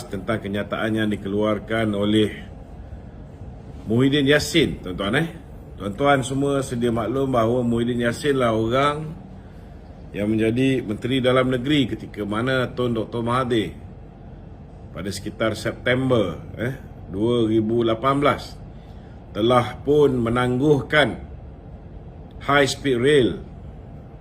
tentang kenyataan yang dikeluarkan oleh Muhyiddin Yassin, tuan-tuan. Tuan-tuan semua sedia maklum bahawa Muhyiddin Yassin lah orang yang menjadi Menteri Dalam Negeri ketika mana Tun Dr. Mahathir pada sekitar September 2018 telah pun menangguhkan high speed rail.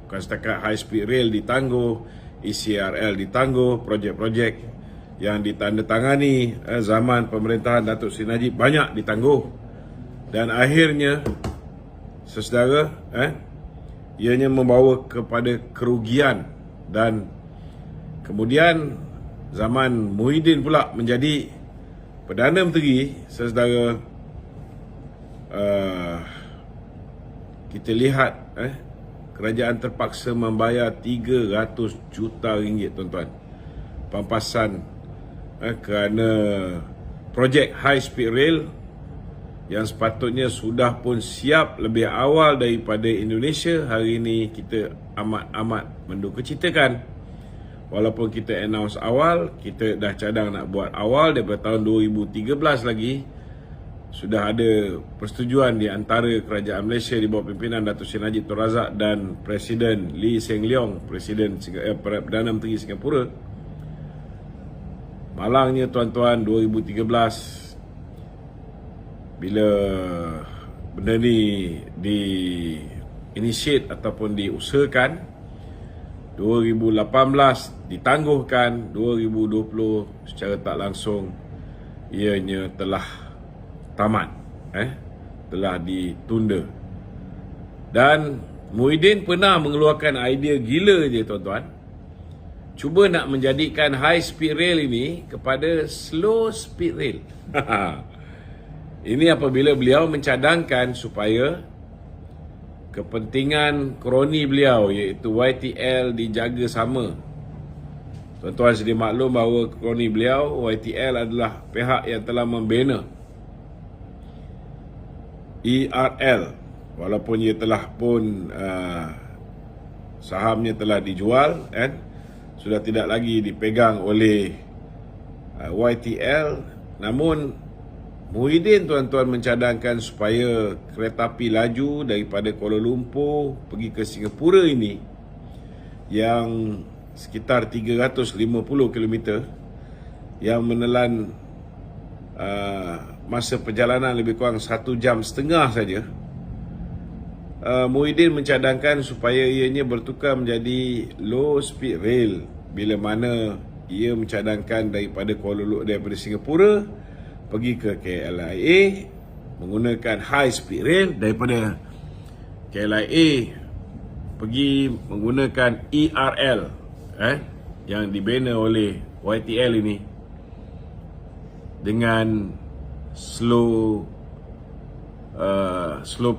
Bukan setakat high speed rail ditangguh, ECRL ditangguh, projek-projek yang ditandatangani zaman pemerintahan Datuk Seri Najib banyak ditangguh. Dan akhirnya saudara, ianya membawa kepada kerugian, dan kemudian zaman Muhyiddin pula menjadi Perdana Menteri, saudara, kita lihat kerajaan terpaksa membayar 300 juta ringgit, tuan-tuan, pampasan kerana projek high speed rail yang sepatutnya sudah pun siap lebih awal daripada Indonesia. Hari ini kita amat mendukacitakan, walaupun kita announce awal, kita dah cadang nak buat awal daripada tahun 2013 lagi, sudah ada persetujuan di antara kerajaan Malaysia di bawah pimpinan Datuk Seri Najib Tun Razak dan Presiden Lee Hsien Loong, Perdana Menteri Singapura. Malangnya, tuan-tuan, 2013 bila benda ni di-initiate ataupun diusahakan, 2018 ditangguhkan, 2020 secara tak langsung ianya telah tamat, telah ditunda. Dan Muhyiddin pernah mengeluarkan idea gila je, tuan-tuan, cuba nak menjadikan high speed rail ini kepada slow speed rail. Ini apabila beliau mencadangkan supaya kepentingan kroni beliau iaitu YTL dijaga sama. Tuan-tuan sedia maklum bahawa kroni beliau, YTL, adalah pihak yang telah membina ERL, walaupun ia telah pun sahamnya telah dijual, sudah tidak lagi dipegang oleh YTL. Namun Muhyiddin, tuan-tuan, mencadangkan supaya kereta api laju daripada Kuala Lumpur pergi ke Singapura ini, yang sekitar 350 km, yang menelan masa perjalanan lebih kurang 1.5 jam saja. Muhyiddin mencadangkan supaya ianya bertukar menjadi low speed rail, bila mana ia mencadangkan daripada daripada Singapura pergi ke KLIA menggunakan high speed rail, daripada KLIA pergi menggunakan ERL yang dibina oleh YTL ini dengan slow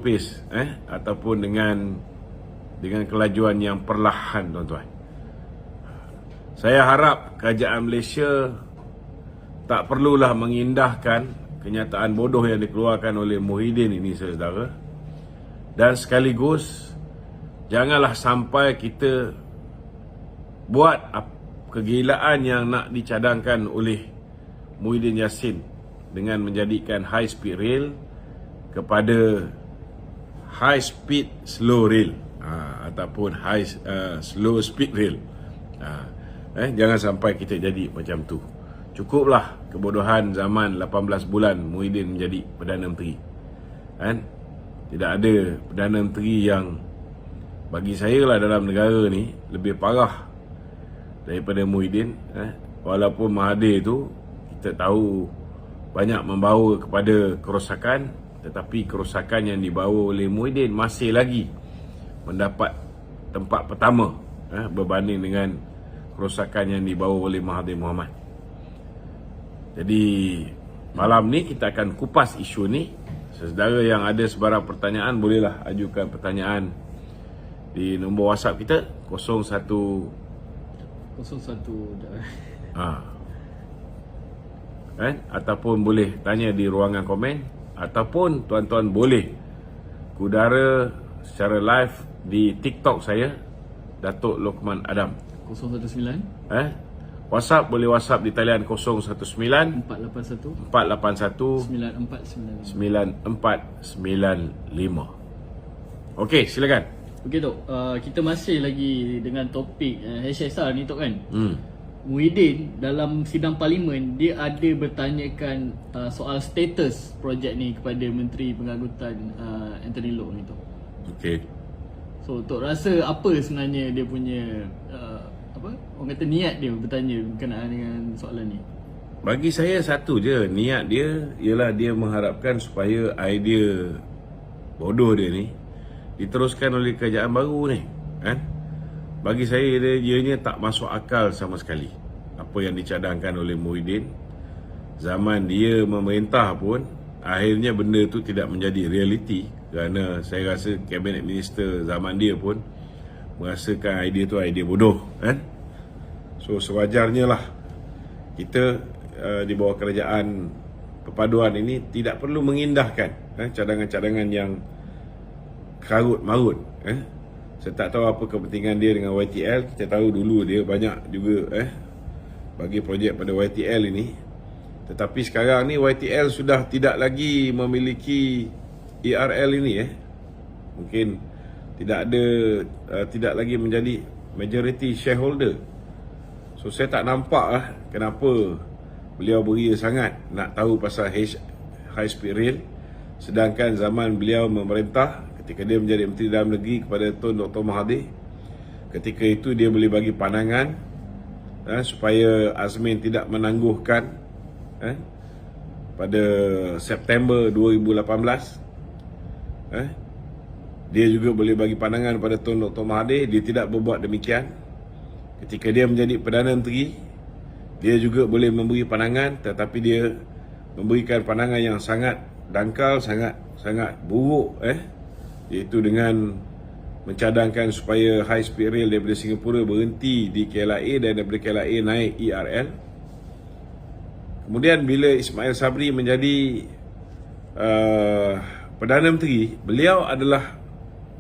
pace, ataupun dengan kelajuan yang perlahan, tuan-tuan. Saya harap kerajaan Malaysia tak perlulah mengindahkan kenyataan bodoh yang dikeluarkan oleh Muhyiddin ini, saudara. Dan sekaligus janganlah sampai kita buat kegilaan yang nak dicadangkan oleh Muhyiddin Yassin dengan menjadikan high speed rail kepada high speed slow rail, ataupun slow speed rail. Jangan sampai kita jadi macam tu. Cukuplah kebodohan zaman 18 bulan Muhyiddin menjadi Perdana Menteri. Tidak ada Perdana Menteri yang bagi saya lah dalam negara ni lebih parah daripada Muhyiddin. Walaupun Mahathir tu kita tahu banyak membawa kepada kerosakan, tetapi kerosakan yang dibawa oleh Muhyiddin masih lagi mendapat tempat pertama berbanding dengan kerosakan yang dibawa oleh Mahathir Mohamad. Jadi malam ni kita akan kupas isu ni. Saudara yang ada sebarang pertanyaan, bolehlah ajukan pertanyaan di nombor WhatsApp kita 01 ataupun boleh tanya di ruangan komen, ataupun tuan-tuan boleh kudara secara live di TikTok saya, Datuk Lokman Adam. 019 WhatsApp boleh WhatsApp di talian 019 481 481 9495. Okey, silakan. Okey Tok, kita masih lagi dengan topik HSR ni Tok kan. Muhyiddin dalam sidang parlimen dia ada bertanyakan soal status projek ni kepada Menteri Pengangkutan Anthony Loke ni Tok. Okey. So Tok rasa apa sebenarnya dia punya orang kata niat dia bertanya berkenaan dengan soalan ni? Bagi saya satu je, niat dia ialah dia mengharapkan supaya idea bodoh dia ni diteruskan oleh kerajaan baru ni, kan? Bagi saya ianya tak masuk akal sama sekali apa yang dicadangkan oleh Muhyiddin. Zaman dia memerintah pun akhirnya benda tu tidak menjadi realiti, kerana saya rasa cabinet minister zaman dia pun merasakan idea tu idea bodoh, kan? So sewajarnya lah kita di bawah kerajaan perpaduan ini tidak perlu mengindahkan cadangan-cadangan yang karut marut. Saya tak tahu apa kepentingan dia dengan YTL. Kita tahu dulu dia banyak juga bagi projek pada YTL ini. Tetapi sekarang ni YTL sudah tidak lagi memiliki ERL ini. Mungkin tidak lagi menjadi majority shareholder. So saya tak nampak kenapa beliau beria sangat nak tahu pasal high speed rail, sedangkan zaman beliau memerintah ketika dia menjadi Menteri Dalam Negeri kepada Tun Dr. Mahathir, ketika itu dia boleh bagi pandangan supaya Azmin tidak menangguhkan pada September 2018. Dia juga boleh bagi pandangan pada Tun Dr. Mahathir. Dia tidak berbuat demikian. Ketika dia menjadi Perdana Menteri, dia juga boleh memberi pandangan, tetapi dia memberikan pandangan yang sangat dangkal, sangat buruk, iaitu dengan mencadangkan supaya high speed rail daripada Singapura berhenti di KLIA dan daripada KLIA naik ERL. Kemudian bila Ismail Sabri menjadi Perdana Menteri, beliau adalah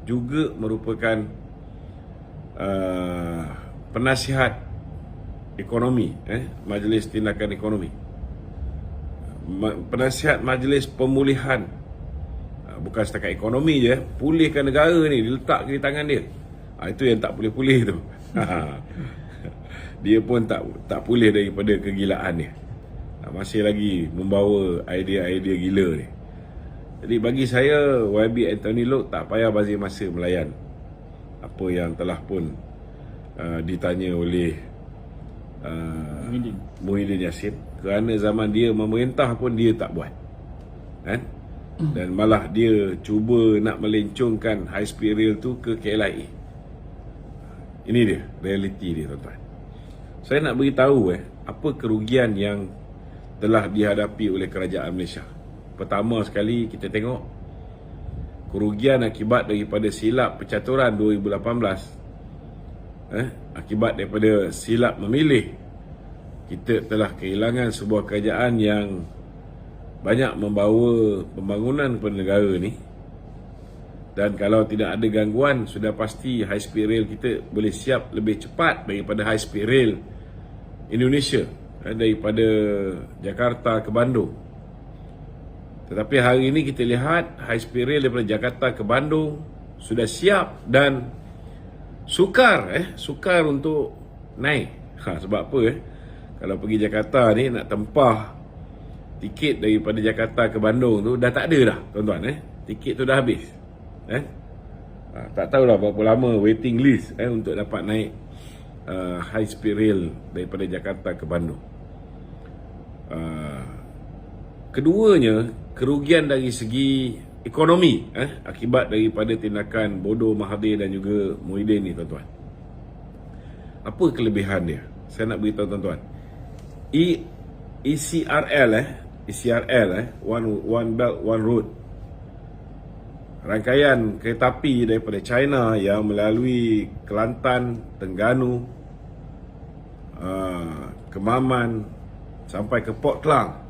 juga merupakan penasihat ekonomi, Majlis Tindakan Ekonomi, penasihat Majlis Pemulihan. Bukan setakat ekonomi je, pulihkan negara ni diletak di tangan dia. Itu yang tak boleh pulih tu. Dia pun tak pulih daripada kegilaan dia. Masih lagi membawa idea-idea gila ni. Jadi bagi saya, YB Anthony Loke tak payah bazir masa melayan apa yang telah pun ditanya oleh Muhyiddin Yassin, kerana zaman dia memerintah pun dia tak buat, kan? Dan malah dia cuba nak melencongkan high speed rail tu ke KLIA. Ini dia realiti dia, tuan-tuan. Saya nak beritahu apa kerugian yang telah dihadapi oleh kerajaan Malaysia. Pertama sekali kita tengok kerugian akibat daripada silap percaturan 2018. Akibat daripada silap memilih, kita telah kehilangan sebuah kerajaan yang banyak membawa pembangunan kepada negara ni. Dan kalau tidak ada gangguan, sudah pasti high speed rail kita boleh siap lebih cepat daripada high speed rail Indonesia, daripada Jakarta ke Bandung. Tetapi hari ini kita lihat high speed rail daripada Jakarta ke Bandung sudah siap dan sukar untuk naik. Sebab apa? Kalau pergi Jakarta ni nak tempah tiket daripada Jakarta ke Bandung tu dah tak ada dah, tuan-tuan. Tiket tu dah habis. Tak tahulah berapa lama waiting list untuk dapat naik high speed rail daripada Jakarta ke Bandung. Keduanya, kerugian dari segi ekonomi akibat daripada tindakan bodoh Mahathir dan juga Muhyiddin ni, tuan-tuan. Apa kelebihan dia? Saya nak beritahu tuan-tuan. ECRL, One Belt One Road, rangkaian kereta api daripada China yang melalui Kelantan, Terengganu, Kemaman sampai ke Port Klang,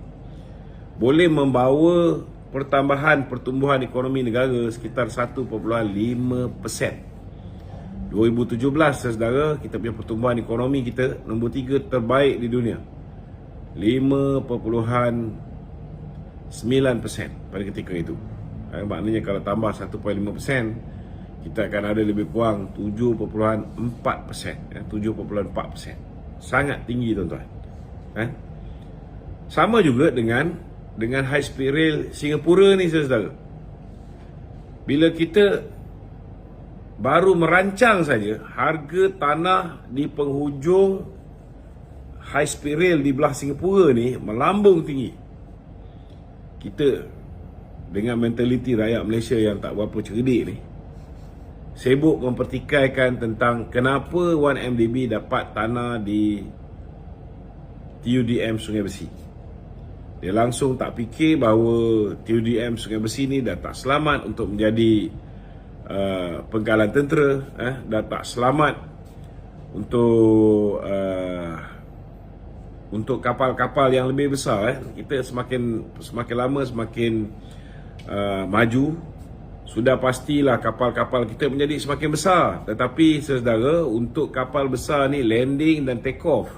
boleh membawa pertumbuhan ekonomi negara sekitar 1.5%. 2018 2017 saudara, kita punya pertumbuhan ekonomi kita nombor 3 terbaik di dunia, 5.9% pada ketika itu. Maknanya kalau tambah 1.5%, kita akan ada lebih kurang 7.4%, 7.4%. Sangat tinggi tuan-tuan. Sama juga dengan high speed rail Singapura ni saudara. Bila kita baru merancang saja, harga tanah di penghujung high speed rail di belah Singapura ni melambung tinggi. Kita dengan mentaliti rakyat Malaysia yang tak berapa cerdik ni, sibuk mempertikaikan tentang kenapa 1MDB dapat tanah di TUDM Sungai Besi. Dia langsung tak fikir bahawa TUDM Sungai Besi ni dah tak selamat untuk menjadi penggalan tentera, dah tak selamat untuk kapal-kapal yang lebih besar. Kita semakin lama semakin maju, sudah pastilah kapal-kapal kita menjadi semakin besar. Tetapi saudara, untuk kapal besar ni landing dan take off,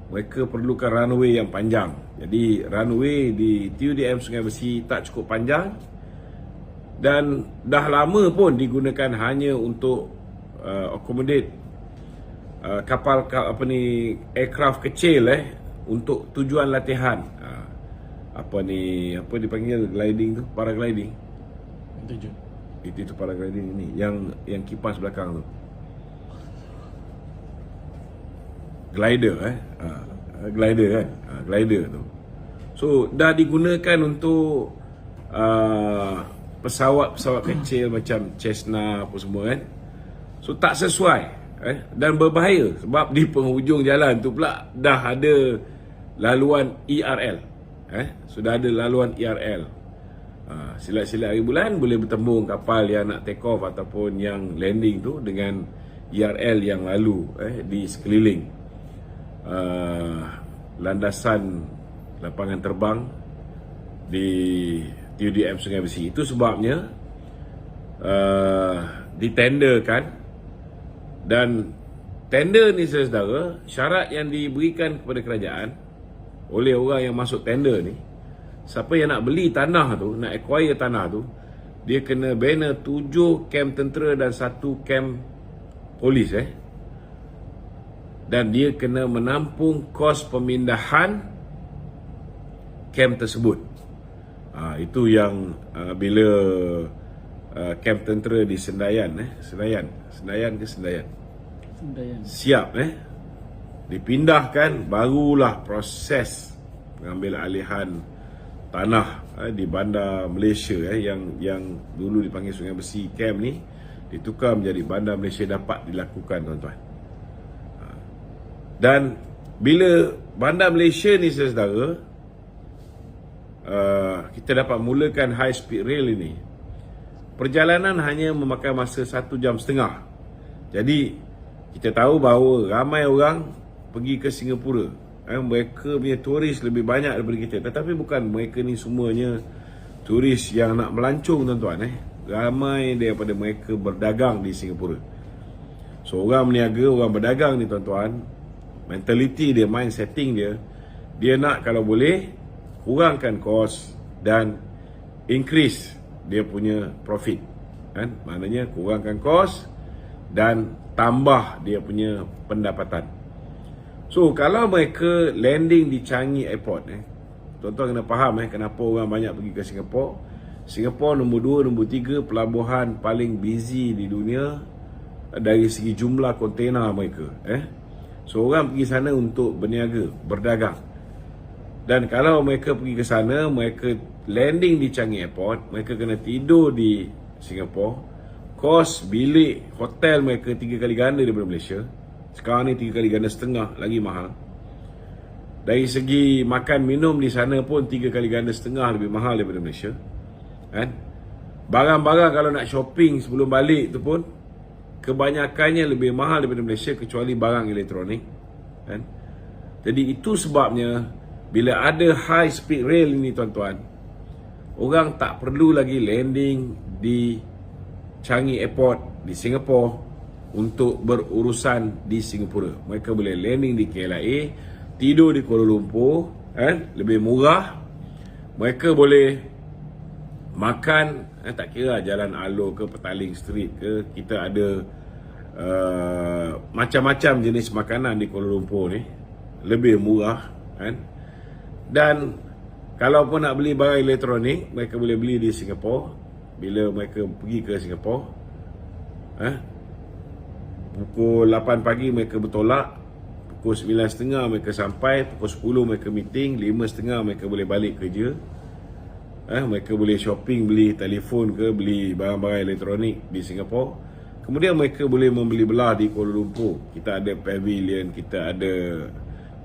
mereka perlukan runway yang panjang. Jadi runway di TUDM Sungai Besi tak cukup panjang, dan dah lama pun digunakan hanya untuk accommodate kapal aircraft kecil untuk tujuan latihan. Apa dipanggil gliding tu, paragliding. Itu paragliding ni yang kipas belakang tu. Glider glider kan. Glider tu. So dah digunakan untuk pesawat-pesawat kecil macam Cessna apa semua kan. So tak sesuai dan berbahaya, sebab di penghujung jalan tu pula dah ada laluan ERL. Sudah ada laluan ERL. Silat-silat hari bulan boleh bertembung kapal yang nak take off ataupun yang landing tu dengan ERL yang lalu di sekeliling landasan lapangan terbang di TUDM Sungai Besi. Itu sebabnya ditenderkan, dan tender ni saudara, syarat yang diberikan kepada kerajaan oleh orang yang masuk tender ni, siapa yang nak beli tanah tu, nak acquire tanah tu, dia kena bina 7 kem tentera dan 1 kem polis dan dia kena menampung kos pemindahan kem tersebut. Itu yang bila kem tentera di Senayan siap dipindahkan, barulah proses pengambil alihan tanah di bandar Malaysia yang dulu dipanggil Sungai Besi Camp ni ditukar menjadi bandar Malaysia dapat dilakukan tuan-tuan. Dan bila bandar Malaysia ni saudara, kita dapat mulakan high speed rail ini, perjalanan hanya memakan masa 1 jam setengah. Jadi kita tahu bahawa ramai orang pergi ke Singapura, mereka punya turis lebih banyak daripada kita. Tetapi bukan mereka ni semuanya turis yang nak melancong tuan-tuan. Ramai daripada mereka berdagang di Singapura. So orang meniaga, orang berdagang ni tuan-tuan, mentaliti dia, mind setting dia nak kalau boleh kurangkan kos dan increase dia punya profit. Maknanya kurangkan kos dan tambah dia punya pendapatan. So kalau mereka landing di Changi Airport, tuan-tuan kena faham kenapa orang banyak pergi ke Singapura. Singapura nombor 2, nombor 3 pelabuhan paling busy di dunia dari segi jumlah kontena mereka. So orang pergi sana untuk berniaga, berdagang. Dan kalau mereka pergi ke sana, mereka landing di Changi Airport, mereka kena tidur di Singapura. Kos bilik hotel mereka 3 kali ganda daripada Malaysia. Sekarang ni 3 kali ganda setengah, lagi mahal. Dari segi makan minum di sana pun 3 kali ganda setengah lebih mahal daripada Malaysia. Barang-barang kalau nak shopping sebelum balik tu pun kebanyakannya lebih mahal daripada Malaysia, kecuali barang elektronik. Jadi itu sebabnya bila ada high speed rail ini tuan-tuan, orang tak perlu lagi landing di Changi Airport di Singapura untuk berurusan di Singapura. Mereka boleh landing di KLIA, tidur di Kuala Lumpur, lebih murah. Mereka boleh makan, tak kira Jalan Alor ke Petaling Street ke, kita ada macam-macam jenis makanan di Kuala Lumpur ni, lebih murah kan. Dan kalau pun nak beli barang elektronik, mereka boleh beli di Singapura. Bila mereka pergi ke Singapura, pukul 8 pagi mereka bertolak, pukul 9.30 mereka sampai, pukul 10 mereka meeting, 5.30 mereka boleh balik kerja. Mereka boleh shopping, beli telefon ke, beli barang-barang elektronik di Singapura. Kemudian mereka boleh membeli belah di Kuala Lumpur. Kita ada Pavilion, kita ada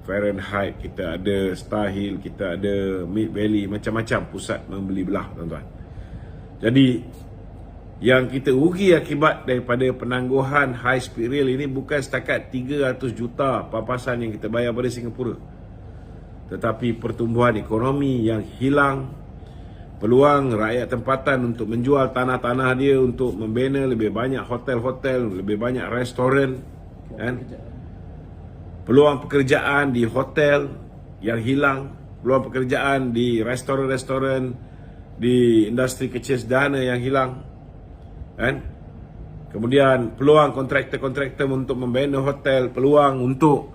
Fahrenheit, kita ada Star Hill, kita ada Mid Valley, macam-macam pusat membeli belah, tuan-tuan. Jadi yang kita rugi akibat daripada penangguhan high speed rail ini bukan setakat 300 juta papasan yang kita bayar pada Singapura, tetapi pertumbuhan ekonomi yang hilang, peluang rakyat tempatan untuk menjual tanah-tanah dia untuk membina lebih banyak hotel-hotel, lebih banyak restoran, kan? Peluang pekerjaan di hotel yang hilang, peluang pekerjaan di restoran-restoran, di industri kecil sederhana yang hilang, kan? Kemudian peluang kontraktor-kontraktor untuk membina hotel, peluang untuk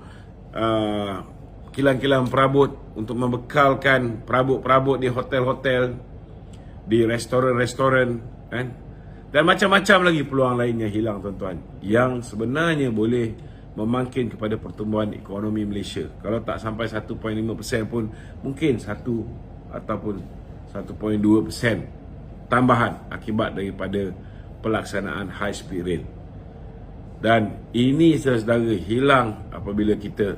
kilang-kilang perabot untuk membekalkan perabot-perabot di hotel-hotel, di restoran-restoran, kan? Dan macam-macam lagi peluang lainnya hilang, tuan-tuan, yang sebenarnya boleh memangkin kepada pertumbuhan ekonomi Malaysia. Kalau tak sampai 1.5% pun, mungkin 1 ataupun 1.2% tambahan akibat daripada pelaksanaan high speed rail. Dan ini saudara hilang apabila kita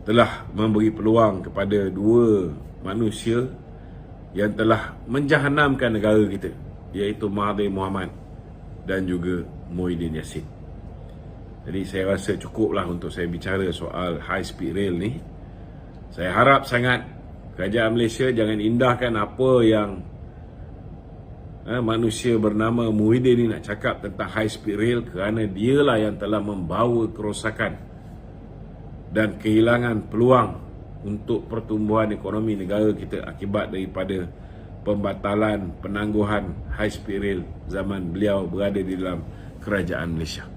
telah memberi peluang kepada dua manusia yang telah menjahanamkan negara kita, iaitu Mahathir Mohamad dan juga Muhyiddin Yassin. Jadi saya rasa cukuplah untuk saya bicara soal high speed rail ni. Saya harap sangat kerajaan Malaysia jangan indahkan apa yang manusia bernama Muhyiddin ni nak cakap tentang high speed rail, kerana dialah yang telah membawa kerosakan dan kehilangan peluang untuk pertumbuhan ekonomi negara kita akibat daripada pembatalan penangguhan high speed rail zaman beliau berada di dalam kerajaan Malaysia.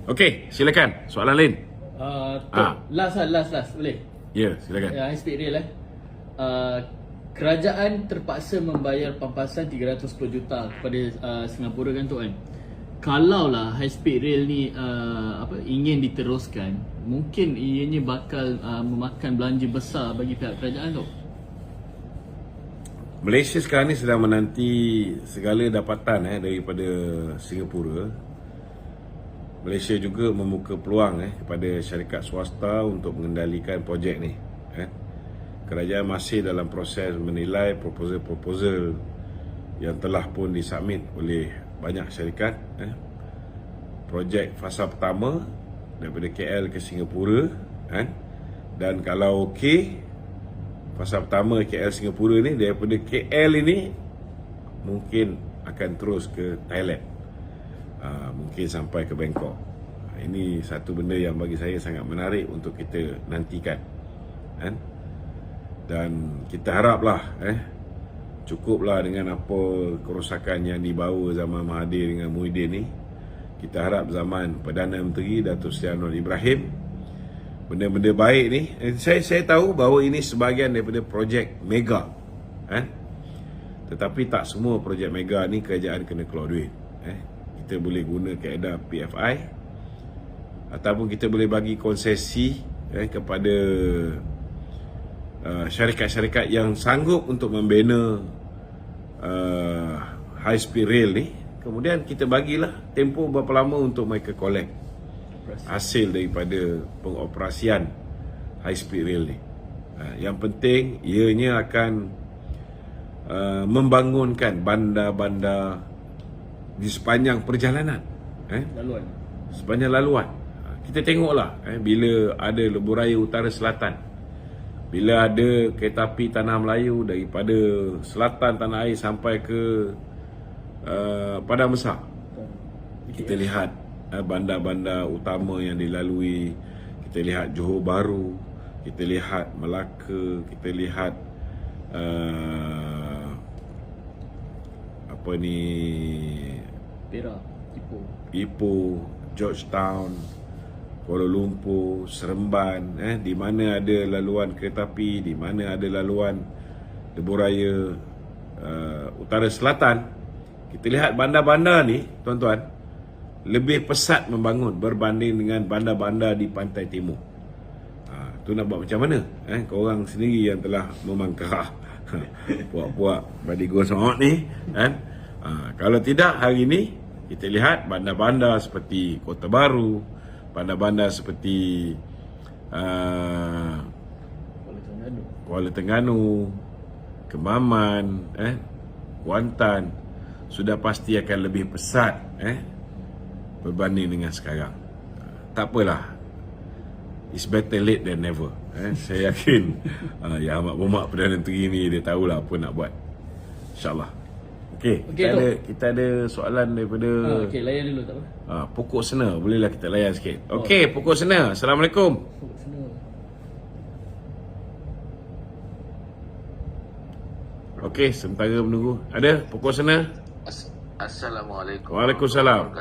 Okey, silakan. Soalan lain. Last boleh? Ya, silakan. High speed rail kerajaan terpaksa membayar pampasan 310 juta kepada Singapura, kan tu kan. Kalaulah high speed rail ni ingin diteruskan, mungkin ianya bakal memakan belanja besar bagi pihak kerajaan tu. Malaysia sekarang ni sedang menanti segala dapatan daripada Singapura. Malaysia juga membuka peluang kepada syarikat swasta untuk mengendalikan projek ni. Kerajaan masih dalam proses menilai proposal-proposal yang telah pun disubmit oleh banyak syarikat. Projek fasa pertama daripada KL ke Singapura, dan kalau okey, fasa pertama KL Singapura ni, daripada KL ini mungkin akan terus ke Thailand, mungkin sampai ke Bangkok. Ini satu benda yang bagi saya sangat menarik untuk kita nantikan, dan kita haraplah cukuplah dengan apa kerosakan yang dibawa zaman Mahathir dengan Muhyiddin ni. Kita harap zaman Perdana Menteri Datuk Seri Anwar Ibrahim, benda-benda baik ni, saya tahu bahawa ini sebahagian daripada projek mega, tetapi tak semua projek mega ni kerajaan kena keluar duit. Kita boleh guna kaedah PFI, ataupun kita boleh bagi konsesi kepada syarikat-syarikat yang sanggup untuk membina high speed rail ni. Kemudian kita bagilah tempoh berapa lama untuk mereka collect hasil daripada pengoperasian high speed rail ni. Yang penting ianya akan membangunkan bandar-bandar di sepanjang perjalanan, Laluan. sepanjang laluan. Kita tengoklah bila ada lebuh raya utara selatan, bila ada kereta api Tanah Melayu daripada selatan tanah air sampai ke Padang Besar, kita lihat bandar-bandar utama yang dilalui. Kita lihat Johor Bahru, kita lihat Melaka, kita lihat apa ni, Perak, Ipoh, Georgetown, Kuala Lumpur, Seremban, di mana ada laluan kereta api, di mana ada laluan lebuh raya utara selatan. Kita lihat bandar-bandar ni, tuan-tuan, lebih pesat membangun berbanding dengan bandar-bandar di pantai timur. Tu nak buat macam mana? Korang sendiri yang telah memangkah puak-puak badi gosong ni, kan? Kalau tidak, hari ni kita lihat bandar-bandar seperti Kota Baru, bandar-bandar seperti Kuala Terengganu, Kemaman, Kuantan sudah pasti akan lebih pesat berbanding dengan sekarang. Tak apalah, it's better late than never. Saya yakin Yang Amat Berhormat Perdana Menteri ni dia tahulah apa nak buat, InsyaAllah. Okey, kita ada soalan daripada okey, layan dulu tak apa. Pokok Sena, bolehlah kita layan sikit. Okey, Pokok Sena, Assalamualaikum. Okey, sementara menunggu. Ada Pokok Sena? Assalamualaikum. Waalaikumsalam.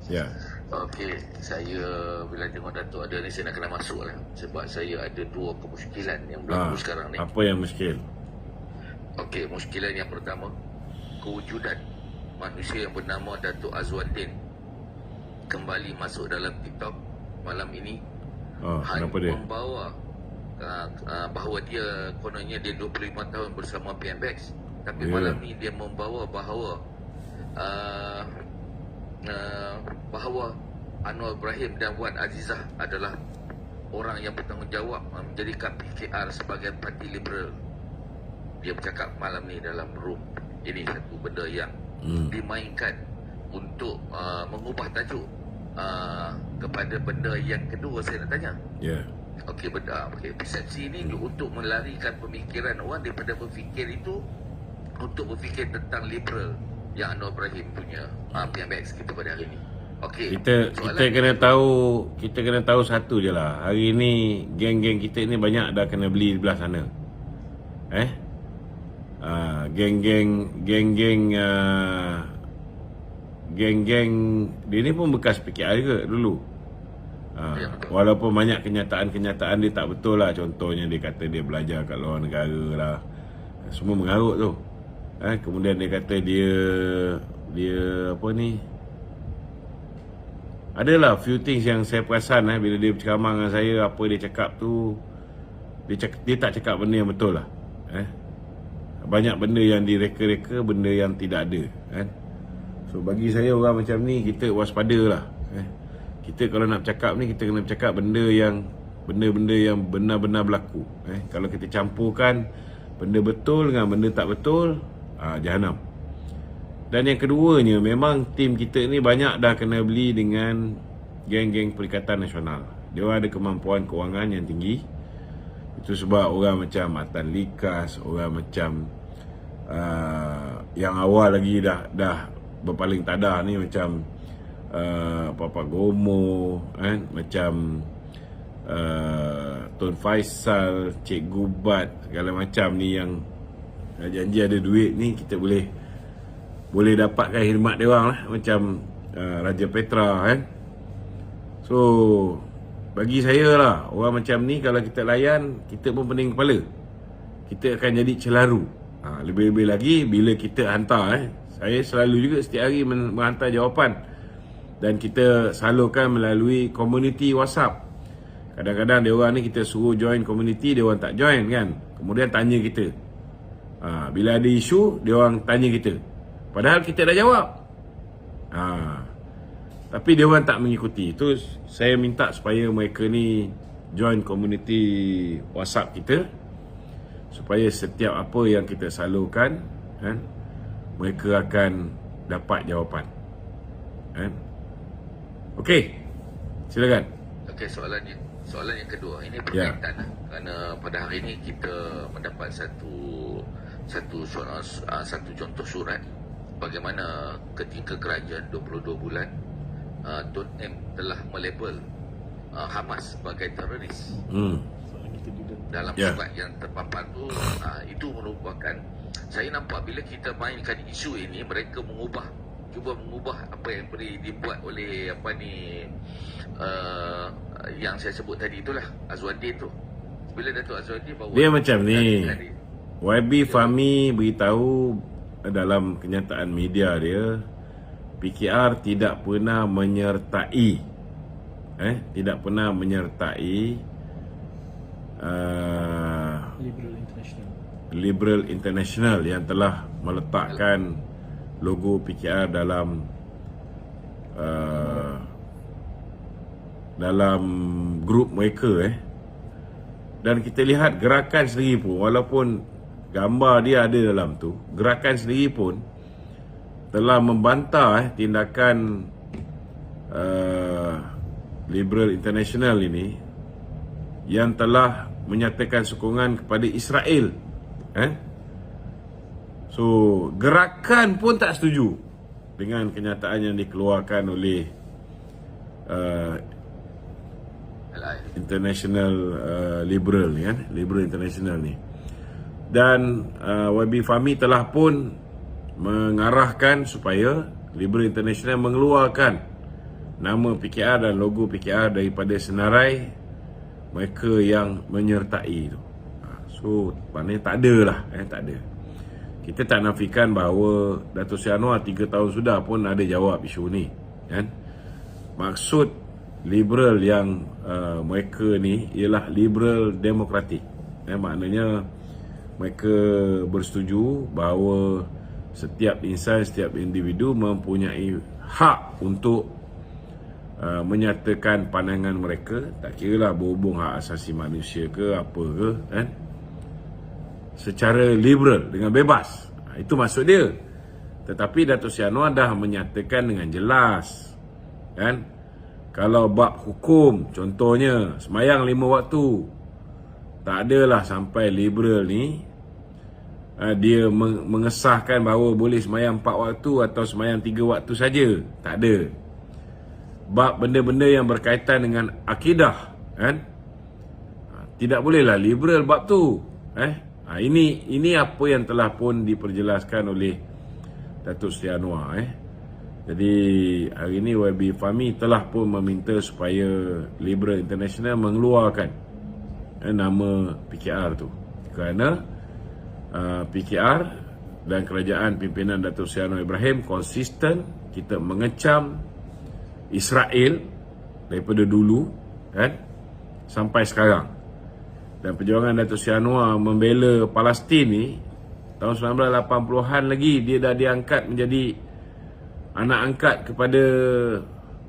Ya. Okey, saya bila tengok Datuk ada ni, saya nak kena masuk lah. Sebab saya ada dua kemusykilan yang berlaku sekarang ni. Apa yang muskil? Okey, muskilan yang pertama, kewujudan manusia yang bernama Datuk Azwaddin kembali masuk dalam TikTok malam ini. Hanya Kenapa dia? membawa bahawa dia kononnya dia 25 tahun bersama PMBX. Tapi malam ni dia membawa bahawa bahawa Anwar Ibrahim dan Wan Azizah adalah orang yang bertanggungjawab menjadikan PKR sebagai parti liberal. Dia bercakap malam ni dalam room. Ini satu benda yang dimainkan untuk mengubah tajuk kepada benda yang kedua saya nak tanya. Ya. Okey, persepsi ini untuk melarikan pemikiran orang daripada berfikir itu untuk berfikir tentang liberal yang Anwar Ibrahim punya PMBX kita pada hari ini. Okey. Kita kena tahu satu je lah. Hari ni geng-geng kita ni banyak dah kena beli di belah sana. Geng-geng dia ni pun bekas PKR juga dulu. Walaupun banyak kenyataan dia tak betul lah. Contohnya dia kata dia belajar kat luar negara lah. Semua mengarut tu. Kemudian dia kata dia apa ni, adalah few things yang saya perasan bila dia berceramah dengan saya, apa dia cakap tu, dia tak cakap benda yang betul lah. Banyak benda yang direka-reka, benda yang tidak ada, kan. So bagi saya orang macam ni kita waspada lah. Kita kalau nak bercakap ni, kita kena bercakap benda yang benar-benar berlaku. Kalau kita campurkan benda betul dengan benda tak betul, jahanam. Dan yang keduanya, memang tim kita ni banyak dah kena beli dengan geng-geng Perikatan Nasional. Dia ada kemampuan kewangan yang tinggi. Itu sebab orang macam Matan Likas, orang macam yang awal lagi dah berpaling tadah ni, macam Papa Gomo, kan? Macam Tun Faisal, Cik Gubat, segala macam ni yang janji ada duit ni, kita boleh dapatkan khidmat dia orang lah. Macam Raja Petra, kan. So bagi saya lah, orang macam ni kalau kita layan, kita pun pening kepala. Kita akan jadi celaru. Lebih-lebih lagi bila kita hantar. Saya selalu juga setiap hari menghantar jawapan. Dan kita salurkan melalui community WhatsApp. Kadang-kadang dia orang ni kita suruh join community, dia orang tak join, kan. Kemudian tanya kita. Bila ada isu, dia orang tanya kita. Padahal kita dah jawab. Tapi dia orang tak mengikuti. Itu saya minta supaya mereka ni join community WhatsApp kita, supaya setiap apa yang kita salurkan, kan, mereka akan dapat jawapan, kan. Okey, silakan. Okey, soalan yang kedua ini berkaitan kerana pada hari ini kita mendapat satu contoh surat bagaimana ketika kerajaan 22 bulan Tun M telah melabel Hamas sebagai teroris. Dalam surat yang terpampang tu, itu merupakan, saya nampak bila kita mainkan isu ini, mereka cuba mengubah apa yang boleh dibuat oleh yang saya sebut tadi itulah, Azwadin tu. Bila Datuk Azwadin bawa dia macam ni, YB Fahmi beritahu dalam kenyataan media dia, PKR tidak pernah menyertai Liberal International yang telah meletakkan logo PKR dalam grup mereka dan kita lihat gerakan sendiri pun, walaupun gambar dia ada dalam tu, gerakan sendiri pun telah membantah tindakan Liberal International ini yang telah menyatakan sokongan kepada Israel. So gerakan pun tak setuju dengan kenyataan yang dikeluarkan oleh International Liberal ni Liberal International ni. Dan YB Fahmi telah pun mengarahkan supaya Liberal International mengeluarkan nama PKR dan logo PKR daripada senarai mereka yang menyertai tu. So maknanya tak ada lah, tak ada. Kita tak nafikan bahawa Dato' Seri Anwar 3 tahun sudah pun ada jawab isu ni, kan? Maksud liberal yang mereka ni ialah liberal demokratik. Maknanya mereka bersetuju bahawa setiap insan, setiap individu mempunyai hak untuk menyatakan pandangan mereka, tak kira lah berhubung hak asasi manusia ke apa ke, kan? Secara liberal, dengan bebas. Itu maksud dia. Tetapi Dato' Seri Anwar dah menyatakan dengan jelas, kan? Kalau bab hukum, contohnya sembahyang 5 waktu, tak adalah sampai liberal ni dia mengesahkan bahawa boleh sembahyang 4 waktu atau sembahyang 3 waktu saja. Tak ada. Bab benda-benda yang berkaitan dengan akidah, kan? Tidak bolehlah liberal bab tu. Ini apa yang telah pun diperjelaskan oleh Dato' Seri Anwar. Jadi hari ini YB Fahmi telah pun meminta supaya Liberal International mengeluarkan nama PKR tu, kerana PKR dan kerajaan pimpinan Dato' Seri Anwar Ibrahim konsisten kita mengecam Israel daripada dulu, kan, sampai sekarang. Dan perjuangan Dato' Seri Anwar membela Palestin ni tahun 1980-an lagi dia dah diangkat menjadi anak angkat kepada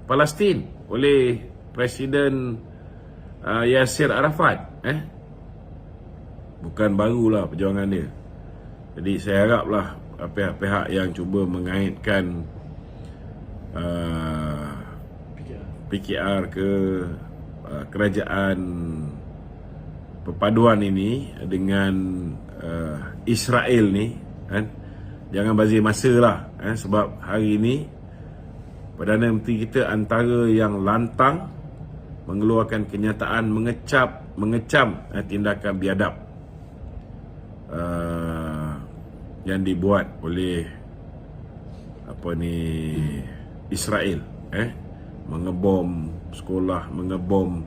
Palestin oleh Presiden Yasir Arafat. Bukan barulah perjuangan dia. Jadi saya haraplah pihak-pihak yang cuba mengaitkan PKR ke kerajaan perpaduan ini dengan Israel ni, kan, jangan bazir masa lah, sebab hari ini Perdana Menteri kita antara yang lantang mengeluarkan kenyataan mengecam tindakan biadab yang dibuat oleh Israel, mengebom sekolah, mengebom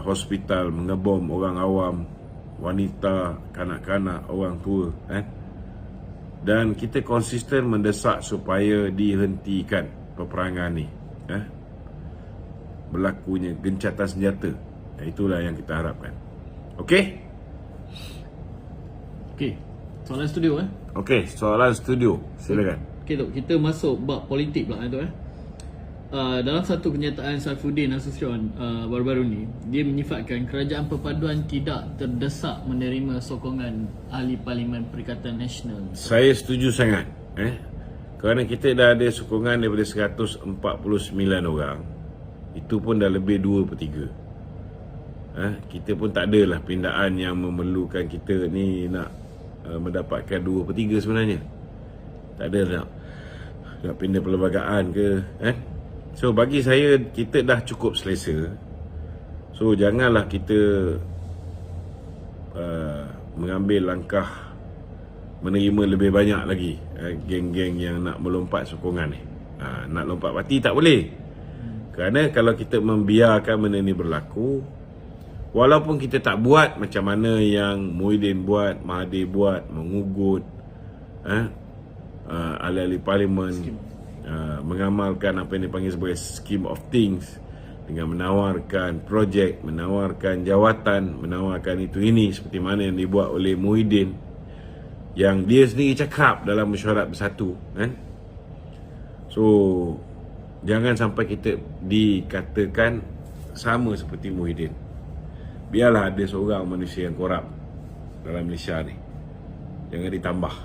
hospital, mengebom orang awam, wanita, kanak-kanak, orang tua, dan kita konsisten mendesak supaya dihentikan peperangan ni, berlakunya gencatan senjata. Itulah yang kita harapkan. Okey, soalan studio Okey, soalan studio, silakan. Okey Tok, kita masuk bab politik pula Tok. Dalam satu kenyataan Saifuddin Nasution baru-baru ni, dia menyifatkan kerajaan perpaduan tidak terdesak menerima sokongan ahli Parlimen Perikatan Nasional. Saya setuju sangat, kerana kita dah ada sokongan daripada 149 orang. Itu pun dah lebih 2/3. Kita pun tak adalah pindaan yang memerlukan kita ni nak mendapatkan 2/3 sebenarnya. Tak ada nak pindah perlembagaan ke, So bagi saya, kita dah cukup selesa. So janganlah kita mengambil langkah menerima lebih banyak lagi geng-geng yang nak melompat sokongan ni. Nak lompat parti tak boleh. Kerana kalau kita membiarkan benda ni berlaku, walaupun kita tak buat macam mana yang Muhyiddin buat, Mahathir buat, mengugut ahli-ahli parlimen, mengamalkan apa yang dipanggil sebagai scheme of things, dengan menawarkan projek, menawarkan jawatan, menawarkan itu ini, seperti mana yang dibuat oleh Muhyiddin, yang dia sendiri cakap dalam mesyuarat bersatu, kan? So jangan sampai kita dikatakan sama seperti Muhyiddin. Biarlah ada seorang manusia yang korup dalam Malaysia ni, jangan ditambah,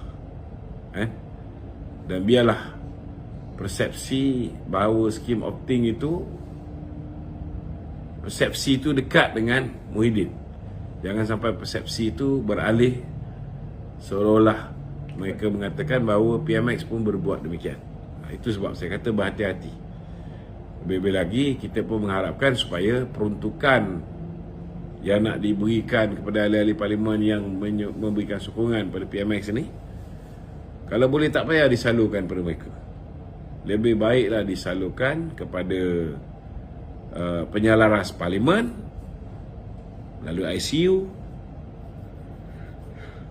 dan biarlah persepsi bahawa scheme of thing itu, persepsi itu dekat dengan Muhyiddin. Jangan sampai persepsi itu beralih seolah-olah mereka mengatakan bahawa PMX pun berbuat demikian. Itu sebab saya kata berhati-hati. Lebih-lebih lagi kita pun mengharapkan supaya peruntukan yang nak diberikan kepada ahli-ahli parlimen yang memberikan sokongan pada PMX ni, kalau boleh tak payah disalurkan pada mereka. Lebih baiklah disalurkan kepada penyalaras parlimen melalui ICU,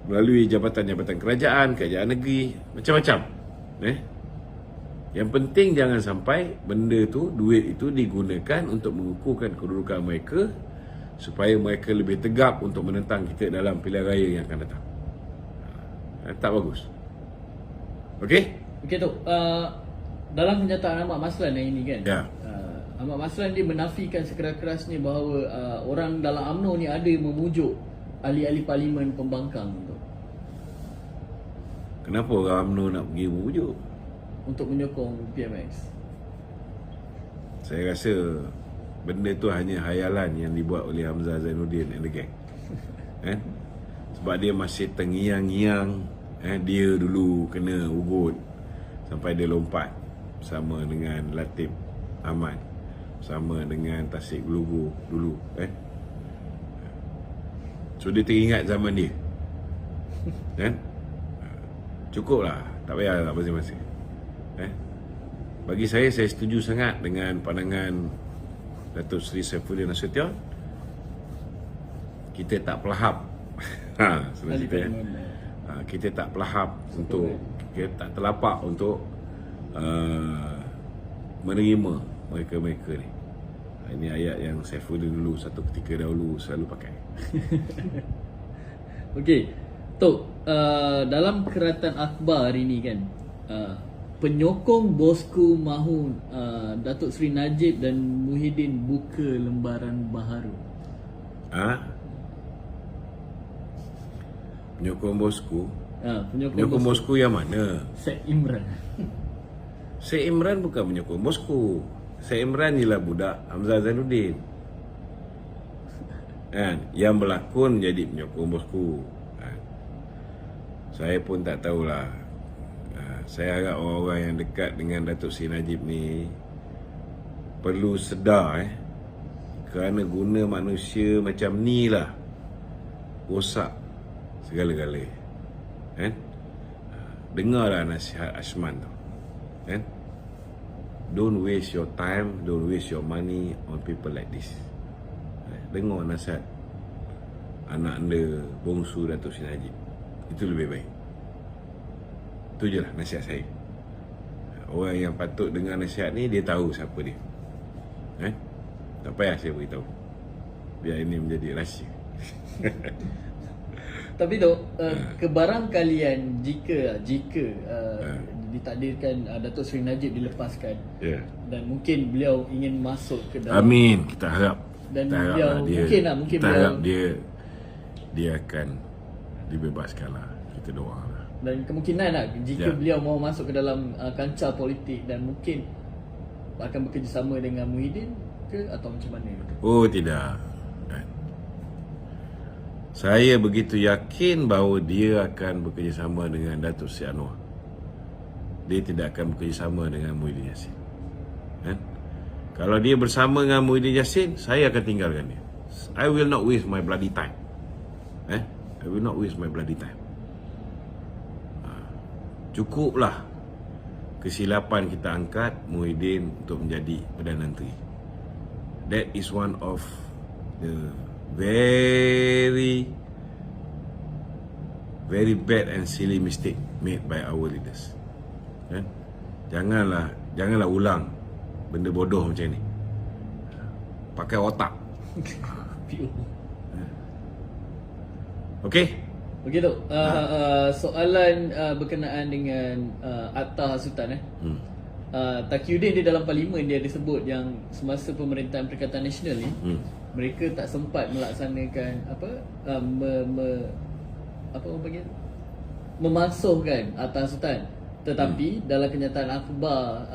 melalui jabatan-jabatan kerajaan negeri, macam-macam. Yang penting jangan sampai benda tu, duit itu digunakan untuk mengukuhkan kedudukan mereka, supaya mereka lebih tegap untuk menentang kita dalam pilihan raya yang akan datang. Tak bagus. Okey? Okey tu, dalam kenyataan Ahmad Maslan yang ini kan, Ya. Ahmad Maslan dia menafikan sekeras-kerasnya bahawa orang dalam UMNO ni ada yang memujuk ahli-ahli parlimen pembangkang tu, Kenapa orang UMNO nak pergi memujuk? untuk menyokong PMX. Saya rasa benda tu hanya hayalan yang dibuat oleh Hamzah Zainuddin and the gang. Sebab dia masih tengiang-ngiang, dia dulu kena ugut sampai dia lompat bersama dengan Latif Ahmad, bersama dengan Tasik Gulugu dulu, So dia teringat zaman dia, Cukuplah, tak payah masing-masing. Bagi saya setuju sangat dengan pandangan Datuk Seri Saifuddin Nasution. Kita tak pelahap senang cerita, kita tak pelahap untuk, kita tak terlapak untuk menerima mereka-mereka ni. Ini ayat yang Saifuddin dulu satu ketika dahulu selalu pakai. Okey, Tok, dalam keratan akhbar hari ni kan, penyokong bosku mahu Datuk Seri Najib dan Muhyiddin buka lembaran baharu. Penyokong bosku? Penyokong bosku yang mana? Syed Imran. Syed Imran bukan penyokong bosku. Syed Imran ialah budak Hamzah Zainuddin, yang berlakon jadi penyokong bosku. Saya pun tak tahulah. Saya harap orang-orang yang dekat dengan Datuk Seri Najib ni perlu sedar, kerana guna manusia macam ni lah rosak segala-gala. Dengarlah nasihat Ashman tu, don't waste your time, don't waste your money on people like this. Dengar nasihat anak anda bongsu Datuk Seri Najib, itu lebih baik. Itu je lah nasihat saya. Orang yang patut dengar nasihat ni, dia tahu siapa dia. Tak payah saya beritahu, biar ini menjadi rahsia. Tapi tu, kebarangkalian jika ditakdirkan Datuk Seri Najib dilepaskan, dan mungkin beliau ingin masuk ke dalam, amin, kita harap. Dan kita beliau harap mungkin kita harap dia akan dibebaskan lah. Kita doa lah. Dan kemungkinan lah, jika beliau mahu masuk ke dalam kancah politik, dan mungkin akan bekerjasama dengan Muhyiddin ke, atau macam mana? Oh tidak, saya begitu yakin bahawa dia akan bekerjasama dengan Datuk Seri Anwar. Dia tidak akan bekerjasama dengan Muhyiddin Yassin. Kalau dia bersama dengan Muhyiddin Yassin, saya akan tinggalkan dia. I will not waste my bloody time. I will not waste my bloody time. Cukuplah kesilapan kita angkat Muhyiddin untuk menjadi Perdana Menteri. That is one of the very bad and silly mistake made by our leaders. Janganlah ulang benda bodoh macam ni. Pakai otak. Okey. Okey Tok, soalan berkenaan dengan Atta Hasutan Taqiyuddin dia dalam parlimen dia ada sebut yang semasa pemerintahan Perikatan Nasional ni mereka tak sempat melaksanakan orang panggil memasukkan Atta Hasutan, tetapi dalam kenyataan akhbar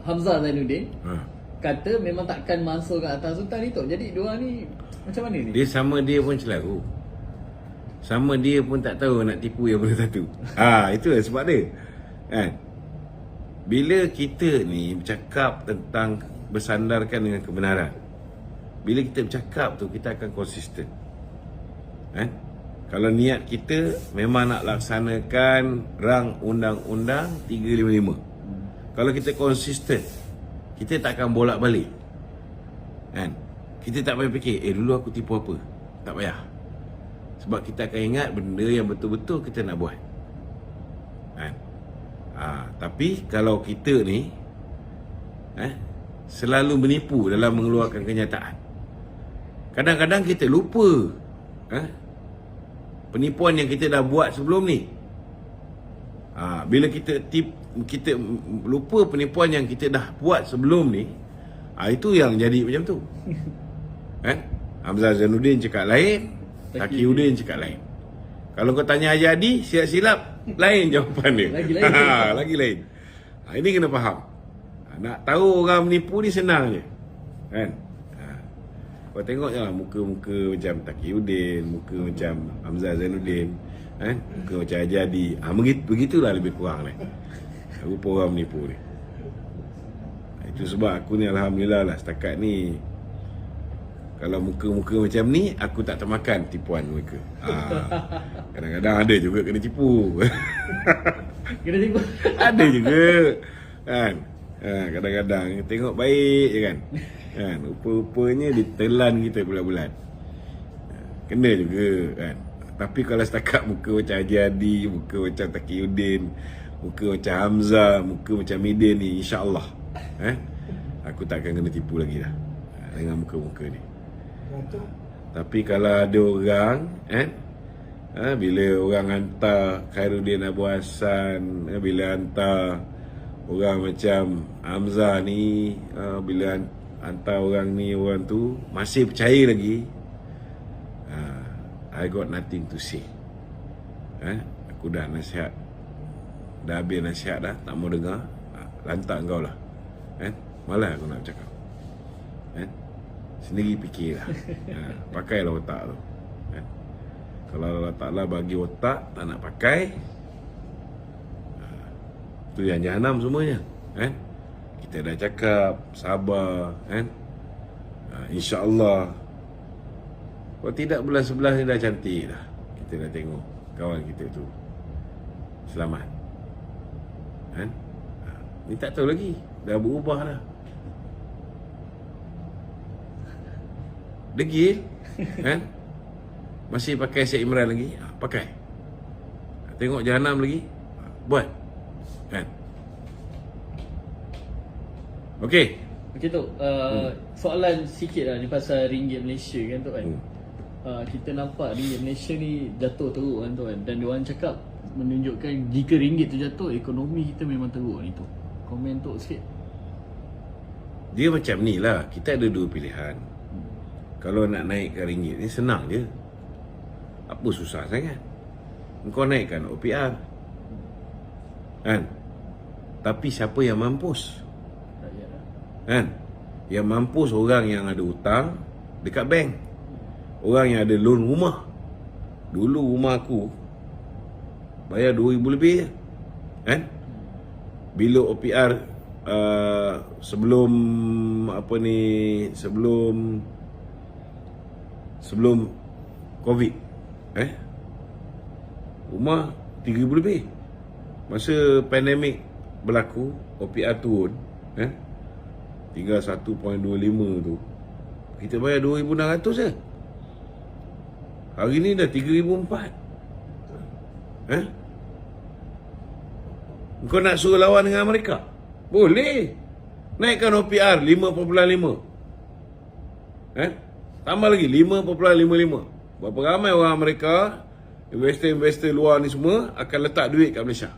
Hamzah Zainuddin kata memang takkan masukkan Atta Hasutan ni Tok. Jadi diorang ni macam mana ni? Dia pun celaru. Sama dia pun tak tahu nak tipu yang mana satu. Itulah sebab dia. Kan? Bila kita ni bercakap tentang bersandarkan dengan kebenaran, bila kita bercakap tu, kita akan konsisten. Kalau niat kita memang nak laksanakan rang undang-undang 355, kalau kita konsisten, kita tak akan bolak-balik. Kita tak payah fikir, dulu aku tipu apa. Tak payah. Sebab kita akan ingat benda yang betul-betul kita nak buat. Tapi kalau kita ni selalu menipu dalam mengeluarkan kenyataan, kadang-kadang kita lupa penipuan yang kita dah buat sebelum ni. Bila kita lupa penipuan yang kita dah buat sebelum ni, itu yang jadi macam tu. Hamzah Zainuddin cakap lain, Taqiyuddin cakap lain. Kalau kau tanya Haji Hadi, silap-silap lain jawapan dia. Lagi lain. Ini kena faham. Nak tahu orang menipu ni senang je. Kau tengok je lah muka-muka macam Taqiyuddin, muka macam Hamzah Zainuddin, muka macam Haji Hadi. Begitulah lebih kurang ni rupa orang menipu ni. Itu sebab aku ni alhamdulillah lah setakat ni, kalau muka-muka macam ni, aku tak termakan tipuan mereka. Kadang-kadang ada juga kena tipu. Kena tipu? Ada juga. Kadang-kadang tengok baik je kan. Rupa-rupanya ditelan kita bulan-bulan. Kena juga kan. Tapi kalau setakat muka macam Haji Hadi, muka macam Taqiyuddin, muka macam Hamzah, muka macam Midin ni, insya-Allah aku tak akan kena tipu lagi dah dengan muka-muka ni. Tapi kalau ada orang bila orang hantar Khairuddin Abu Hassan, bila hantar orang macam Hamzah ni, bila hantar orang ni, orang tu masih percaya lagi, I got nothing to say. Aku dah nasihat, dah habis nasihat dah, tak mau dengar, lantak kau lah. Malah aku nak cakap. Sendiri fikirlah. Pakailah otak tu. Kalau Allah Ta'ala bagi otak tak nak pakai, tu yang jahanam semuanya. Kita dah cakap sabar, insya-Allah. Kalau tidak, bulan 11 ni dah cantik dah. Kita dah tengok kawan kita tu selamat. Ni tak tahu lagi, dah berubah dah. Degil masih pakai Syed Imran lagi, pakai. Tengok jahanam lagi, buat. Okey tu, soalan sikit lah ni pasal ringgit Malaysia kan tu kan. Kita nampak ringgit Malaysia ni jatuh teruk kan tu kan. Dan diorang cakap menunjukkan jika ringgit tu jatuh, ekonomi kita memang teruk ni tu. Komen tu sikit. Dia macam ni lah, kita ada dua pilihan. Kalau nak naikkan ringgit ni senang je. Apa susah sangat? Kau naikkan OPR. Tapi siapa yang mampus? Yang mampus orang yang ada hutang dekat bank, orang yang ada loan rumah. Dulu rumah aku bayar 2,000 lebih je. bila OPR sebelum COVID, rumah 3,000 lebih. Masa pandemik berlaku, OPR turun, tinggal 1.25 tu, kita bayar 2,600 je. Hari ni dah 3,400. Kau nak suruh lawan dengan Amerika? Boleh. Naikkan OPR 5.5. Tambah lagi 5.55. Berapa ramai orang Amerika, investor-investor luar ni semua akan letak duit kat Malaysia.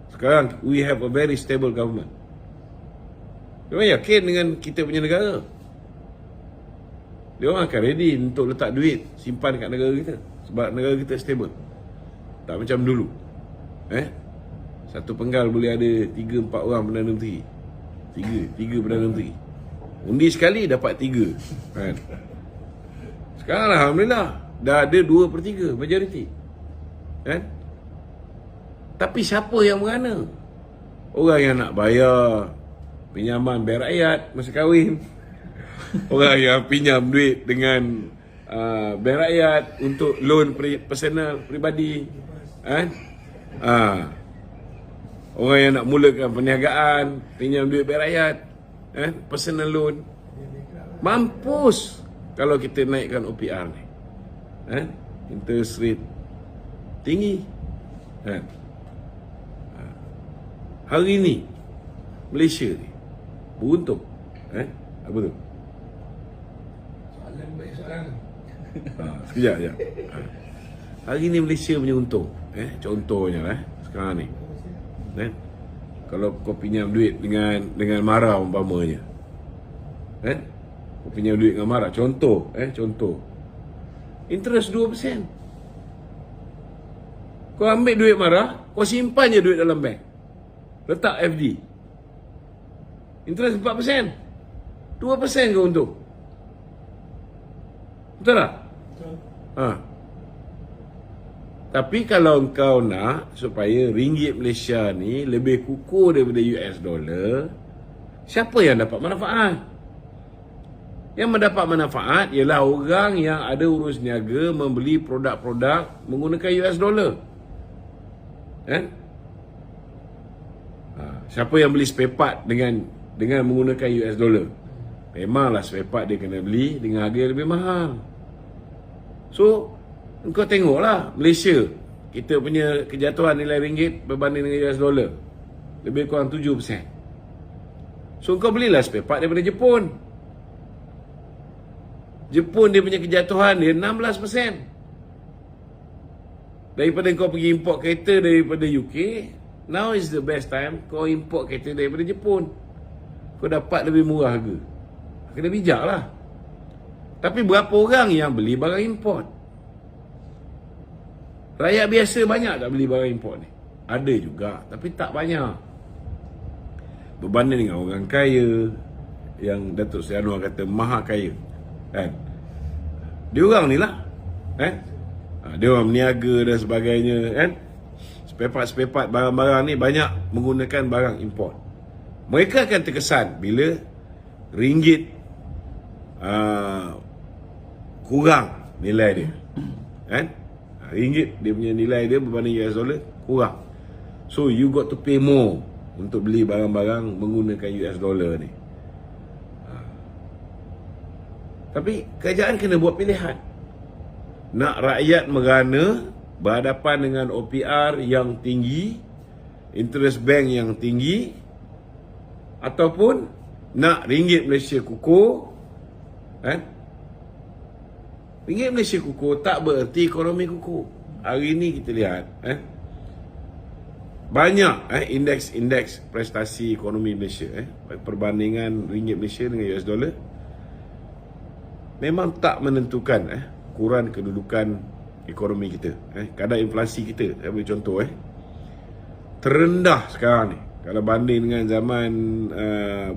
Sekarang we have a very stable government. Dia yakin dengan kita punya negara. Dia orang akan ready untuk letak duit, simpan kat negara kita. Sebab negara kita stable. Tak macam dulu. Satu penggal boleh ada 3-4 orang Perdana Menteri. 3 Perdana Menteri. Undi sekali dapat 3. Sekarang Alhamdulillah dah ada 2/3 majoriti. Tapi siapa yang merana? Orang yang nak bayar pinjaman bank rakyat masa kahwin. Orang yang pinjam duit dengan bank rakyat untuk loan personal peribadi. Orang yang nak mulakan perniagaan, pinjam duit bank rakyat, personal loan. Mampus kalau kita naikkan OPR ni. Interest rate tinggi. Hari ni Malaysia ni beruntung. Apa tu? Soalan baik soalan. Sekejap je. Hari ni Malaysia punya untung. Contohnya sekarang ni. Kalau kau pinjam duit dengan marah umpamanya. Kau pinjam duit dengan marah. Contoh. Interest 2%. Kau ambil duit marah, kau simpan je duit dalam bank. Letak FD. Interest 4%. 2% kau untung. Betul tak? Betul. Tapi kalau kau nak supaya ringgit Malaysia ni lebih kukuh daripada US dollar, siapa yang dapat manfaat? Yang mendapat manfaat ialah orang yang ada urus niaga membeli produk-produk menggunakan US dollar. Siapa yang beli spare part dengan menggunakan US dollar? Memanglah spare part dia kena beli dengan harga yang lebih mahal. So, kau tengoklah Malaysia, kita punya kejatuhan nilai ringgit berbanding dengan US dollar lebih kurang 7%. So kau belilah spare part daripada Jepun. Jepun dia punya kejatuhan dia 16%. Daripada kau pergi import kereta daripada UK, now is the best time kau import kereta daripada Jepun. Kau dapat lebih murah harga. Kena bijak lah. Tapi berapa orang yang beli barang import? Rakyat biasa banyak tak beli barang import ni? Ada juga, tapi tak banyak. Berbanding dengan orang kaya, yang Datuk Seri Anwar kata maha kaya. Dia orang ni lah. Dia orang berniaga dan sebagainya. Spare part barang-barang ni banyak menggunakan barang import. Mereka akan terkesan bila ringgit kurang nilai dia. Ringgit dia punya nilai dia berbanding US dollar kurang. So you got to pay more untuk beli barang-barang menggunakan US dollar ni. Tapi kerajaan kena buat pilihan. Nak rakyat merana berhadapan dengan OPR yang tinggi, interest bank yang tinggi, ataupun nak ringgit Malaysia kukuh. Ringgit Malaysia kukuh tak bererti ekonomi kukuh. Hari ni kita lihat banyak indeks prestasi ekonomi Malaysia, perbandingan ringgit Malaysia dengan US dollar memang tak menentukan ukuran kedudukan ekonomi kita. Kadar inflasi kita, saya beri contoh terendah sekarang ni kalau banding dengan zaman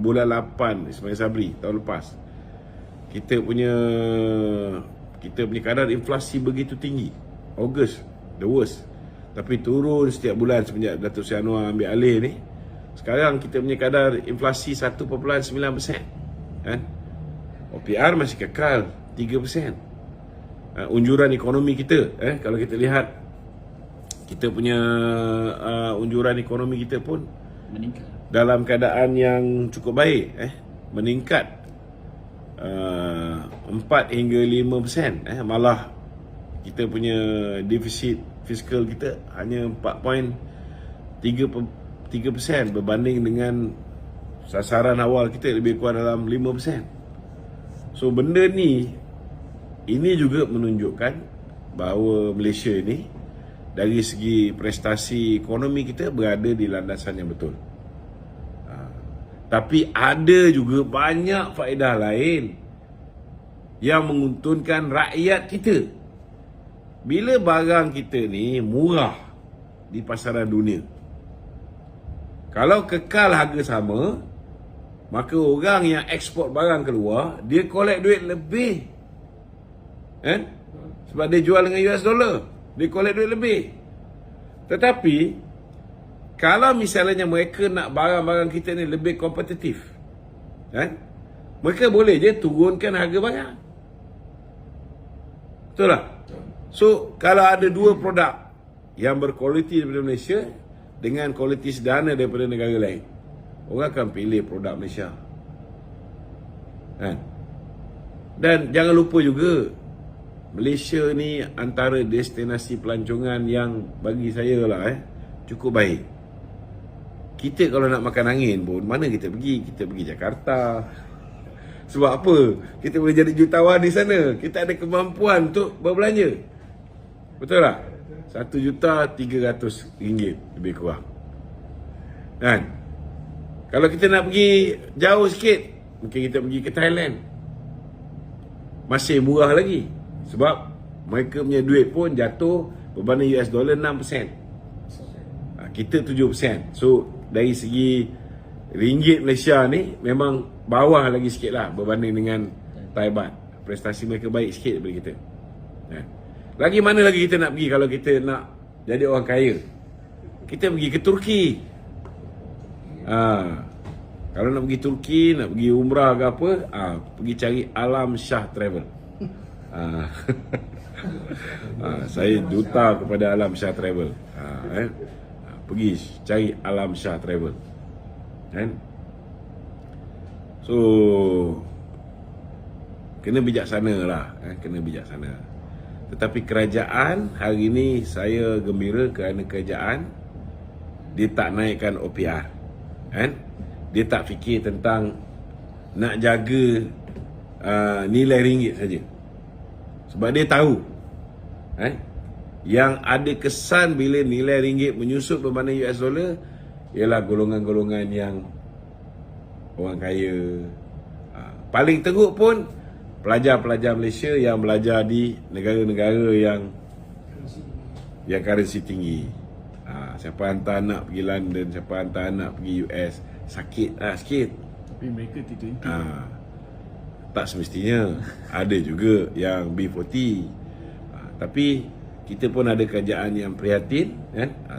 bulan 8 Ismail Sabri tahun lepas. Kita punya kadar inflasi begitu tinggi. Ogos the worst. Tapi turun setiap bulan semenjak Datuk Seri Anwar ambil alih ni. Sekarang kita punya kadar inflasi 1.9%. Kan? OPR masih kekal 3%. Unjuran ekonomi kita, kalau kita lihat kita punya unjuran ekonomi kita pun meningkat dalam keadaan yang cukup baik, meningkat 4 hingga 5%, malah kita punya defisit fiskal kita hanya 4.3% berbanding dengan sasaran awal kita lebih kurang dalam 5%. So benda ni, ini juga menunjukkan bahawa Malaysia ni dari segi prestasi ekonomi kita berada di landasan yang betul. Tapi ada juga banyak faedah lain yang menguntungkan rakyat kita. Bila barang kita ni murah di pasaran dunia, kalau kekal harga sama, maka orang yang ekspor barang keluar, dia collect duit lebih. Sebab dia jual dengan US dollar, dia collect duit lebih. Tetapi kalau misalnya mereka nak barang-barang kita ni lebih kompetitif, mereka boleh je turunkan harga barang. Betul tak? So kalau ada dua produk yang berkualiti daripada Malaysia dengan kualiti sederhana daripada negara lain, orang akan pilih produk Malaysia. Dan jangan lupa juga, Malaysia ni antara destinasi pelancongan yang bagi saya lah cukup baik. Kita kalau nak makan angin pun, mana kita pergi? Kita pergi Jakarta. Sebab apa? Kita boleh jadi jutawan di sana. Kita ada kemampuan untuk berbelanja. Betul tak? RM1,300 lebih kurang. Kan? Kalau kita nak pergi jauh sikit, mungkin kita pergi ke Thailand. Masih murah lagi. Sebab mereka punya duit pun jatuh berbanding US dollar 6%. Kita 7%. So dari segi ringgit Malaysia ni memang bawah lagi sikit lah berbanding dengan Thai baht. Prestasi mereka baik sikit daripada kita. Lagi mana lagi kita nak pergi kalau kita nak jadi orang kaya? Kita pergi ke Turki. Kalau nak pergi Turki, nak pergi umrah ke apa, pergi cari Alam Shah Travel. Saya duta kepada Alam Shah Travel. Pergi cari Alam Shah Travel. So kena bijaksana lah, kena bijaksana. Tetapi kerajaan hari ini saya gembira kerana kerajaan dia tak naikkan OPR. Dia tak fikir tentang nak jaga nilai ringgit saja. Sebab dia tahu yang ada kesan bila nilai ringgit menyusut berbanding US dollar ialah golongan-golongan yang orang kaya. Paling teruk pun pelajar-pelajar Malaysia yang belajar di negara-negara yang currency tinggi. Siapa hantar anak pergi London, siapa hantar anak pergi US, sakit sikit. Tapi mereka T20. Tak semestinya. Ada juga yang B40. Tapi kita pun ada kerajaan yang prihatin.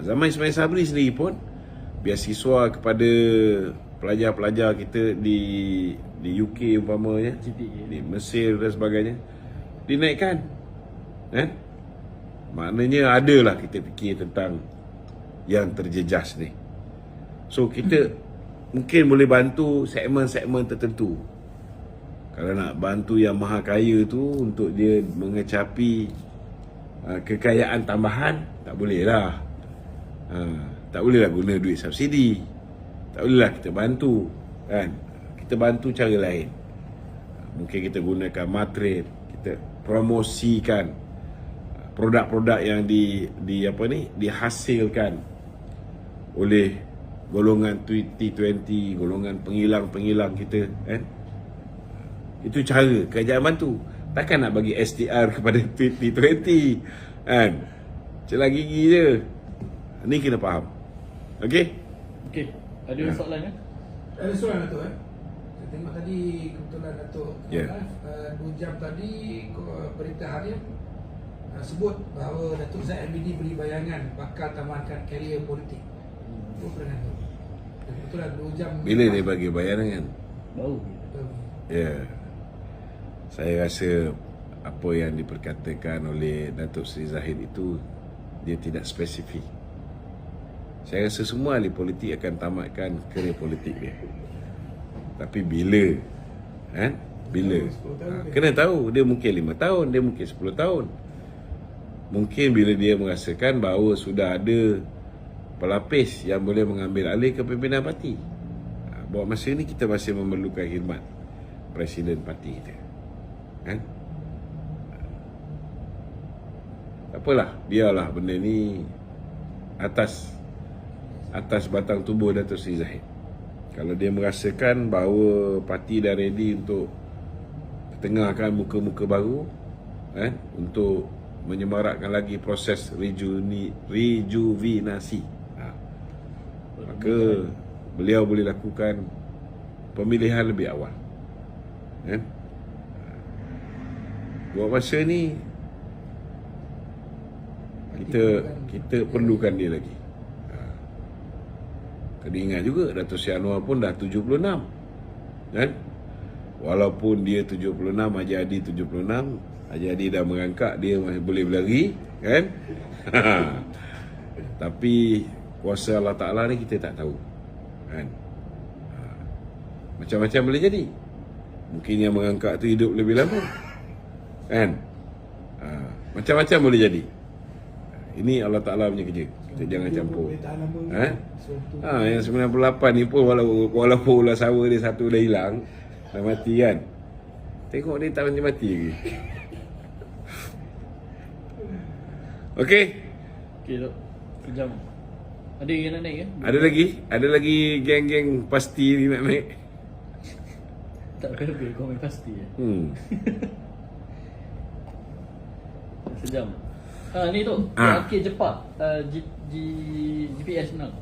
Zaman Ismail Sabri sendiri pun beasiswa kepada pelajar-pelajar kita di UK umpamanya, di Mesir dan sebagainya, dinaikkan. Maknanya adalah kita fikir tentang yang terjejas ni. So kita mungkin boleh bantu segmen-segmen tertentu. Kalau nak bantu yang maha kaya tu untuk dia mengecapi kekayaan tambahan, tak boleh lah. Tak boleh lah guna duit subsidi. Tak boleh lah kita bantu, kan? Kita bantu cara lain. Mungkin kita gunakan matret, kita promosikan produk-produk yang dihasilkan oleh golongan T20, golongan pengilang-pengilang kita, kan? Itu cara kerajaan bantu. Takkan nak bagi STR kepada T20, kan? Celah gigi je. Ni kena faham. Okey? Okey. Ada soalan kan? Ada soalan Datuk Saya tengok tadi kebetulan Datuk 2 jam tadi berita harian sebut bahawa Datuk Zaid MBD beri bayangan bakal tamatkan karier politik. Apa pandangan tu? Dan betul lah 2 jam. Bila dia bagi bayaran? Baru. Ya. Saya rasa apa yang diperkatakan oleh Datuk Seri Zahid itu dia tidak spesifik. Saya rasa semua ahli politik akan tamatkan karier politik dia. Tapi bila? Kan? Bila? Kena tahu, dia mungkin 5 tahun, dia mungkin 10 tahun. Mungkin bila dia merasakan bahawa sudah ada pelapis yang boleh mengambil alih kepimpinan parti. Buat masa ini kita masih memerlukan khidmat Presiden parti kita. Kan? Tak apalah, biarlah benda ni atas batang tubuh Datuk Seri Zahid. Kalau dia merasakan bahawa parti dah ready untuk tengahkan muka-muka baru, kan, untuk menyemarakkan lagi proses rejuvenasi, maka beliau boleh lakukan pemilihan lebih awal, kan? Buat masa ni kita perlukan dia lagi. Kena ingat juga Datuk Seri Anwar pun dah 76, kan? Walaupun dia 76, Haji Hadi 76, Haji Hadi dah merangkak, dia masih boleh berlari, kan? Tapi kuasa Allah Ta'ala ni kita tak tahu, kan? Macam-macam boleh jadi. Mungkin yang merangkak tu hidup lebih lama, kan? Macam-macam boleh jadi. Ini Allah Ta'ala punya kerja. Kita jangan campur. Yang 98 ni pun walaupun ular sawa dia satu dah hilang, dah mati, kan? Tengok dia tak mati lagi. Okey. Okey, Dok. Kejam. Ada yang nak naik ke? Ada lagi geng-geng pasti ni nak naik. Tak lebih komen pasti ya. Sejam. Ni tu, akhir Jepak GPS menang.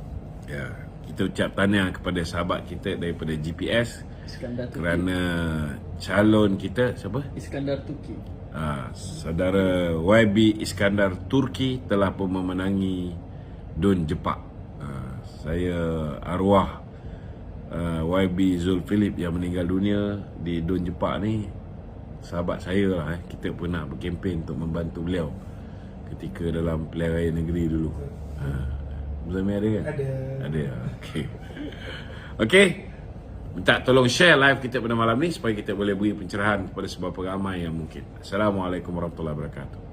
Ya, kita ucap tahniah kepada sahabat kita daripada GPS Iskandar Turki. kerana calon kita siapa? Iskandar Turki. Saudara YB Iskandar Turki telah pun memenangi Dun Jepak. Saya arwah YB Zul Philip yang meninggal dunia di Dun Jepak ni, sahabat saya lah. Kita pernah berkempen untuk membantu beliau ketika dalam pilihan raya negeri dulu. Muzami ada kan? Ada. Okey. Okey. Minta tolong share live kita pada malam ni supaya kita boleh beri pencerahan kepada seberapa ramai yang mungkin. Assalamualaikum warahmatullahi wabarakatuh.